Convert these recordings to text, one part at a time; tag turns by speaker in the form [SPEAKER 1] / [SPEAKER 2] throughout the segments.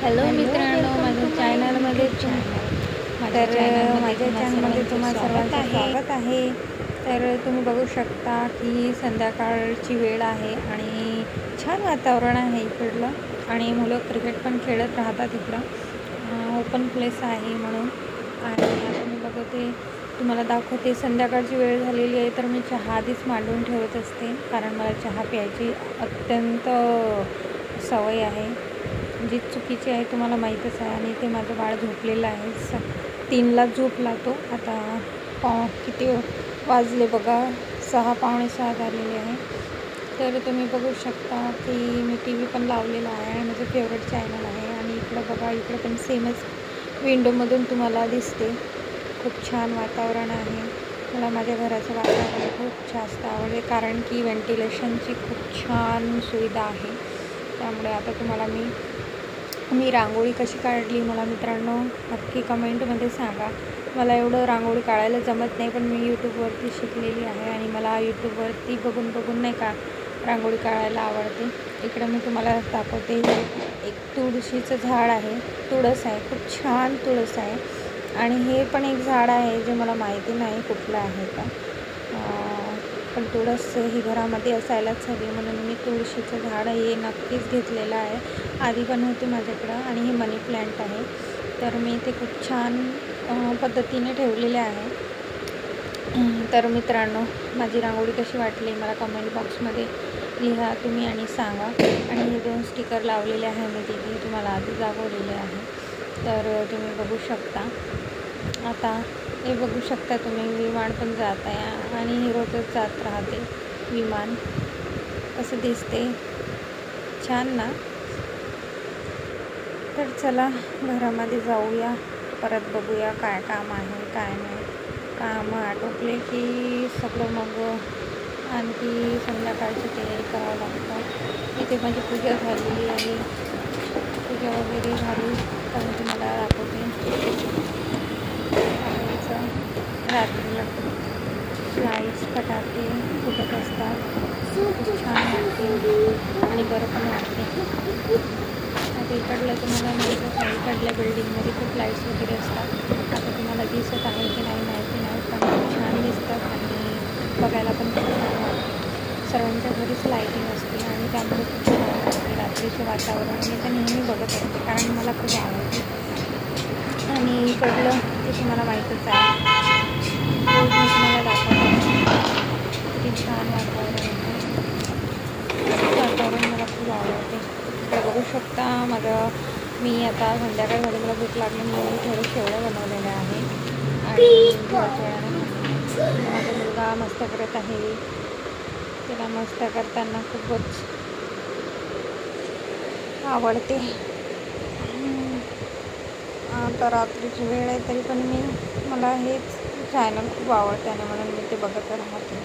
[SPEAKER 1] Hello मित्रांनो, माझ्या चॅनलमध्ये तुम्हा सर्वांचं स्वागत आहे। तर तुम्ही बघू शकता की संध्याकाळची वेळ आहे आणि छान वातावरण आहे इकडलं आणि मुलं क्रिकेट पण खेळत राहतात इकडं। ओपन प्लेस आहे म्हणून। आणि आता मी बघते तुम्हाला दाखवते, संध्याकाळची वेळ झालेली आहे तर मी चहा आधीच मांडून ठेवत असते, कारण मला चहा प्यायची अत्यंत सवय आहे, जी चुकीची आहे तुम्हाला माहीतच आहे। आणि ते माझं बाळ झोपलेलं आहे, 3ला झोपला तो। आता किती वाजले बघा, 6 पावणे 6 झालेले आहे। तर तुम्ही बघू शकता की मी TV पण लावलेला आहे आणि माझं फेवरेट चॅनल आहे। आणि इकडं बघा, इकडं पण सेमच विंडोमधून तुम्हाला दिसते। खूप छान वातावरण आहे। मला माझ्या घराचं वातावरण खूप जास्त आवडते, कारण की व्हेंटिलेशनची खूप छान सुविधा आहे। त्यामुळे आता तुम्हाला मी रांगोळी कशी काढली मला मित्रांनो नक्की कमेंटमध्ये सांगा। मला एवढं रांगोळी काढायला जमत नाही, पण मी यूट्यूबवरती शिकलेली आहे आणि मला यूट्यूबवरती बघून नाही का रांगोळी काढायला आवडते। इकडे मी तुम्हाला दाखवते, एक तुळशीचं झाड आहे, तुळस आहे, खूप छान तुळस आहे। आणि हे पण एक झाड आहे जे मला माहिती नाही कुठलं आहे का, पण तुळस ही घरामध्ये असायलाच हवी, म्हणून मी तुळशीचं झाड हे नक्कीच घेतलेलं आहे। आधी पण होते माझ्याकडं। आणि हे मनी प्लॅन्ट आहे, तर मी ते खूप छान पद्धतीने ठेवलेले आहे। तर मित्रांनो, माझी रांगोळी कशी वाटली मला कमेंट बॉक्समध्ये लिहा तुम्ही आणि सांगा। आणि हे 2 स्टिकर लावलेले आहे मी तिथे, तुम्हाला आधी दाखवलेले आहे, तर तुम्ही बघू शकता। आता हे बघू शकता तुम्ही, विमान पण जात आहे आणि हे रोजच जात राहते विमान। कसं दिसते, छान ना। तर चला घरामध्ये जाऊया, परत बघूया काय काम आहे काय नाही। काम आटोपले की सगळं मग आणखी संध्याकाळची तयारी करावं लागतं। इथे माझी पूजा झालेली आहे, पूजा वगैरे झाली तर मी तुम्हाला दाखवते। रात्रीला लाईट्स फटाके फुटत असतात, खूप छान वाटते आणि बरं पण वाटते। आता इकडलं तुम्हाला माहीतच आहे, इकडल्या बिल्डिंगमध्ये खूप लाईट्स वगैरे असतात। आता तुम्हाला दिसत आहे की नाही माहिती नाही, पण खूप छान दिसतात आणि बघायला पण खूप छान वाटते। सर्वांच्या घरीच लाईटिंग असते आणि त्यामुळे खूप छान वाटते रात्रीचे वातावरण। मी तर नेहमी बघत असते, कारण मला खूप आवडते। आणि इकडलं ते तुम्हाला माहीतच आहे, रोज मी तुम्हाला दाखवते किती छान वातावरण आहे। वातावरण मला खूप आवडते। इकडे बघू शकता मी आता संध्याकाळ झाली, मला भूक लागली म्हणून मी थोडे शेवळे बनवलेले आहे आणि माझा मुलगा मस्त करत आहे, त्याला मस्त करताना खूपच आवडते। आता रात्रीची वेळ आहे तरी पण मला हेच चॅनल खूप आवडते आणि म्हणून मी ते बघत राहते।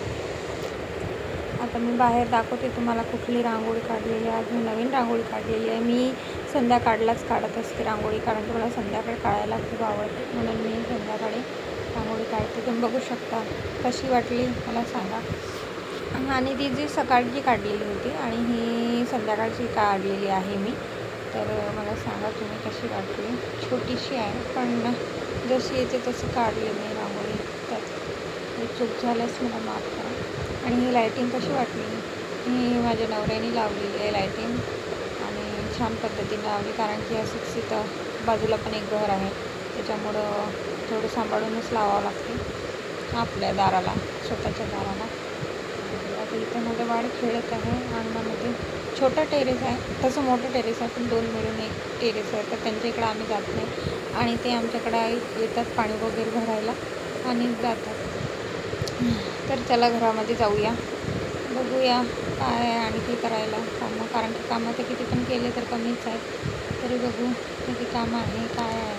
[SPEAKER 1] आता मी बाहेर दाखवते तुम्हाला कुठली रांगोळी काढलेली आहे। आज मी नवीन रांगोळी काढलेली आहे। मी संध्याकाळलाच काढत असते रांगोळी, कारण की मला संध्याकाळी काढायला खूप आवडते, म्हणून मी संध्याकाळी रांगोळी काढते। तुम्ही बघू शकता कशी वाटली मला सांगा। आणि ती जी सकाळची काढलेली होती आणि ही संध्याकाळची काढलेली आहे मी, तर मला सांगा तुम्ही कशी वाटली। छोटीशी आहे पण जशी येते तशी काढली मी रांगोळी, त्यात चूक झाल्यास मला माफ करा। आणि ही लायटिंग कशी वाटली, ही माझ्या नवऱ्याने लावलेली आहे लायटिंग आणि छान पद्धतीने लावली, कारण की असंच इथं बाजूला पण एक घर आहे, त्याच्यामुळं थोडं सांभाळूनच लावावं लागते आपल्या दाराला, स्वतःच्या दाराला। आता इथं माझं बाळ खेळत आहे अंगणामध्ये, छोटा टेरेस आहे, तसं मोठं टेरेस आहे पण 2 मिळून एक टेरेस आहे। तर त्यांच्या इकडं आम्ही जात नाही आणि ते आमच्याकडं येतात पाणी वगैरे भरायला आणि जातात। तर चला घरामध्ये जाऊया, बघूया काय आहे आणखी करायला कामं, कारण की कामं तर किती पण केले तर कमीच आहे, तरी बघू किती कामं आहे काय आहे।